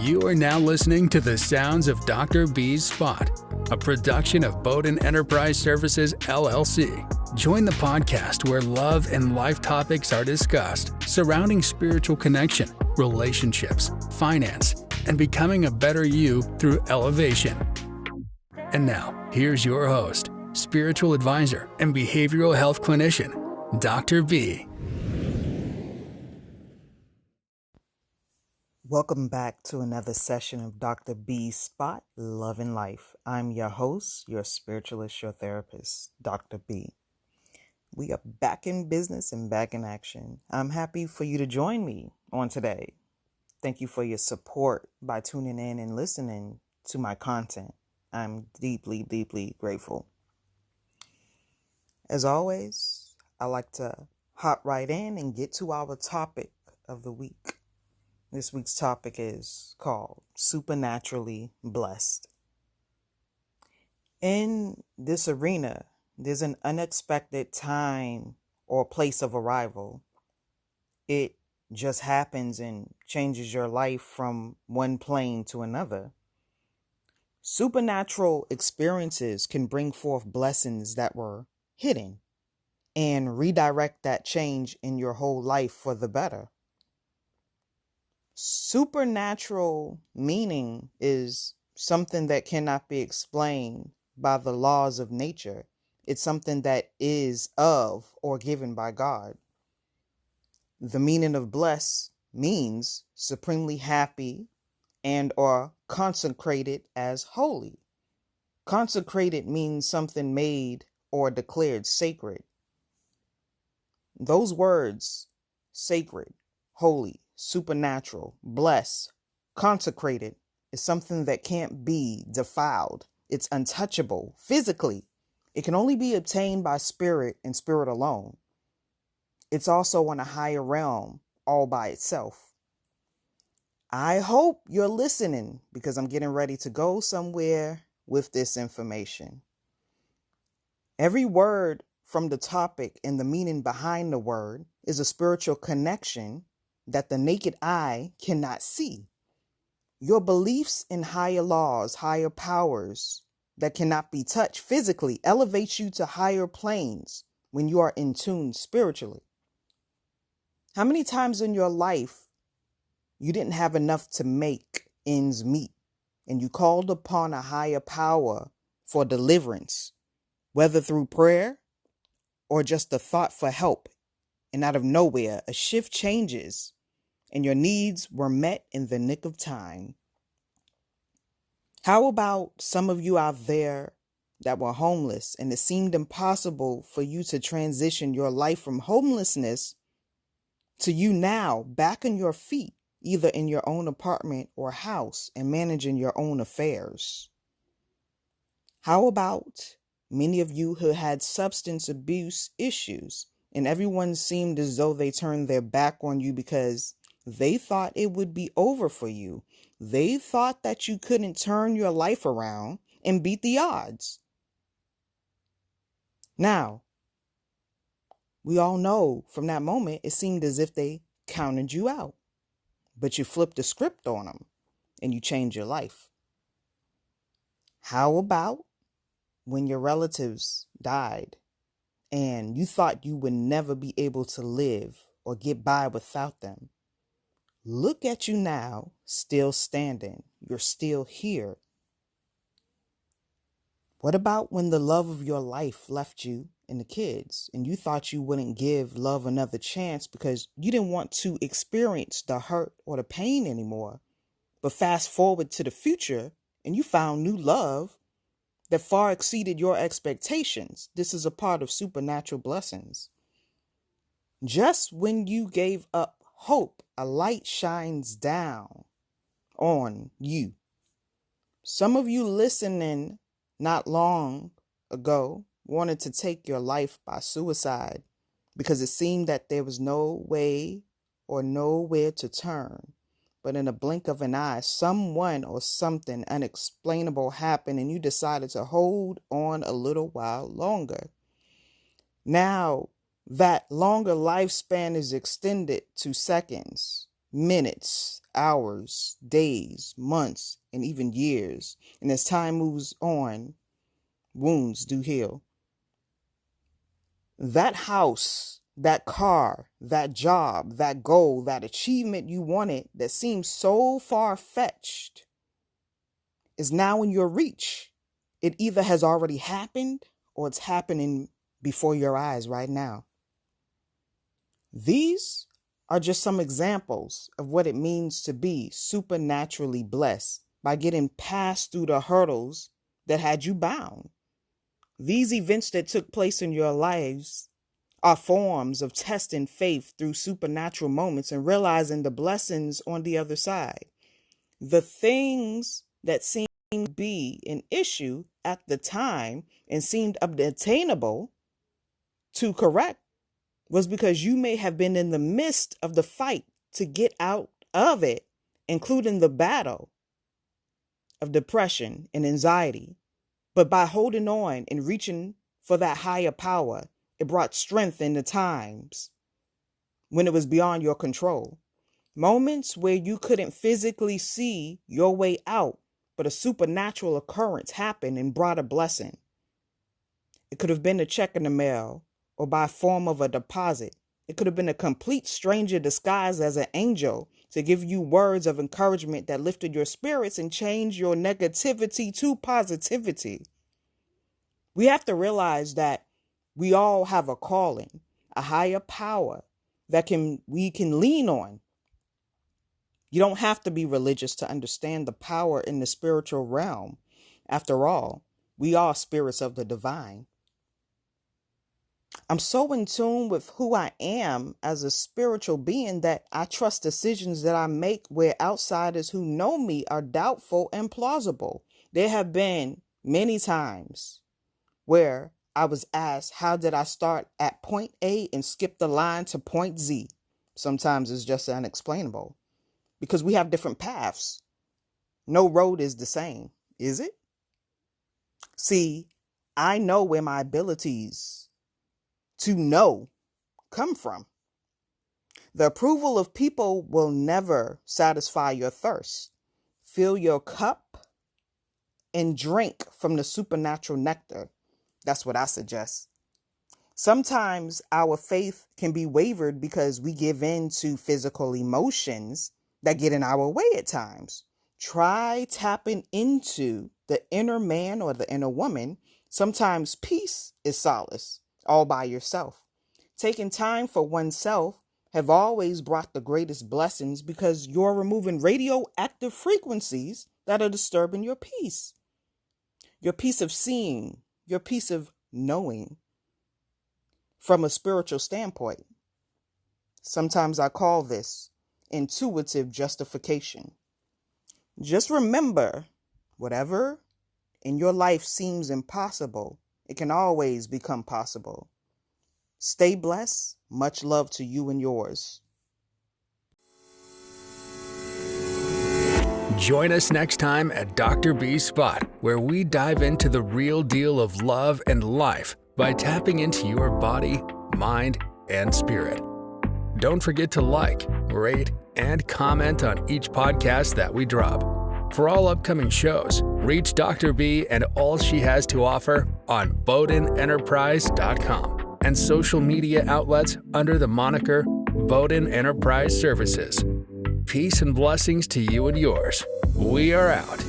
You are now listening to the sounds of Dr. B's Spot, a production of Bowden Enterprise Services, LLC. Join the podcast where love and life topics are discussed surrounding spiritual connection, relationships, finance, and becoming a better you through elevation. And now, here's your host, spiritual advisor and behavioral health clinician, Dr. B. Welcome back to another session of Dr. B's Spot, Love and Life. I'm your host, your spiritualist, your therapist, Dr. B. We are back in business and back in action. I'm happy for you to join me on today. Thank you for your support by tuning in and listening to my content. I'm deeply, deeply grateful. As always, I like to hop right in and get to our topic of the week. This week's topic is called Supernaturally Blessed. In this arena, there's an unexpected time or place of arrival. It just happens and changes your life from one plane to another. Supernatural experiences can bring forth blessings that were hidden and redirect that change in your whole life for the better. Supernatural meaning is something that cannot be explained by the laws of nature. It's something that is of or given by God. The meaning of blessed means supremely happy and or consecrated as holy. Consecrated means something made or declared sacred. Those words, sacred, holy, supernatural, blessed, consecrated, is something that can't be defiled. It's untouchable physically. It can only be obtained by spirit and spirit alone. It's also on a higher realm all by itself. I hope you're listening because I'm getting ready to go somewhere with this information. Every word from the topic and the meaning behind the word is a spiritual connection that the naked eye cannot see. Your beliefs in higher laws, higher powers that cannot be touched physically elevates you to higher planes when you are in tune spiritually. How many times in your life you didn't have enough to make ends meet and you called upon a higher power for deliverance, whether through prayer or just a thought for help, and out of nowhere a shift changes and your needs were met in the nick of time? How about some of you out there that were homeless and it seemed impossible for you to transition your life from homelessness to you now back on your feet, either in your own apartment or house and managing your own affairs? How about many of you who had substance abuse issues and everyone seemed as though they turned their back on you because they thought it would be over for you. They thought that you couldn't turn your life around and beat the odds. Now, we all know from that moment, it seemed as if they counted you out. But you flipped the script on them and you changed your life. How about when your relatives died and you thought you would never be able to live or get by without them? Look at you now, still standing. You're still here. What about when the love of your life left you and the kids and you thought you wouldn't give love another chance because you didn't want to experience the hurt or the pain anymore? But fast forward to the future and you found new love that far exceeded your expectations. This is a part of supernatural blessings. Just when you gave up hope, a light shines down on you. Some of you listening not long ago wanted to take your life by suicide because it seemed that there was no way or nowhere to turn. But in a blink of an eye, someone or something unexplainable happened and you decided to hold on a little while longer. Now, that longer lifespan is extended to seconds, minutes, hours, days, months, and even years. And as time moves on, wounds do heal. That house, that car, that job, that goal, that achievement you wanted that seemed so far-fetched is now in your reach. It either has already happened or it's happening before your eyes right now. These are just some examples of what it means to be supernaturally blessed by getting past through the hurdles that had you bound. These events that took place in your lives are forms of testing faith through supernatural moments and realizing the blessings on the other side. The things that seemed to be an issue at the time and seemed unattainable to correct was because you may have been in the midst of the fight to get out of it, including the battle of depression and anxiety. But by holding on and reaching for that higher power, it brought strength in the times when it was beyond your control. Moments where you couldn't physically see your way out, but a supernatural occurrence happened and brought a blessing. It could have been a check in the mail or by form of a deposit. It could have been a complete stranger disguised as an angel to give you words of encouragement that lifted your spirits and changed your negativity to positivity. We have to realize that we all have a calling, a higher power that we can lean on. You don't have to be religious to understand the power in the spiritual realm. After all, we are spirits of the divine. I'm so in tune with who I am as a spiritual being that I trust decisions that I make where outsiders who know me are doubtful and plausible. There have been many times where I was asked, how did I start at point A and skip the line to point Z? Sometimes it's just unexplainable because we have different paths. No road is the same, is it? See, I know where my abilities to know come from. The approval of people will never satisfy your thirst. Fill your cup and drink from the supernatural nectar. That's what I suggest. Sometimes our faith can be wavered because we give in to physical emotions that get in our way at times. Try tapping into the inner man or the inner woman. Sometimes peace is solace all by yourself. Taking time for oneself have always brought the greatest blessings because you're removing radioactive frequencies that are disturbing your peace. Your peace of seeing, your peace of knowing from a spiritual standpoint. Sometimes I call this intuitive justification. Just remember, whatever in your life seems impossible, it can always become possible. Stay blessed. Much love to you and yours. Join us next time at Dr. B's Spot, where we dive into the real deal of love and life by tapping into your body, mind, and spirit. Don't forget to like, rate, and comment on each podcast that we drop. For all upcoming shows, reach Dr. B and all she has to offer on BowdenEnterprise.com and social media outlets under the moniker Bowden Enterprise Services. Peace and blessings to you and yours. We are out.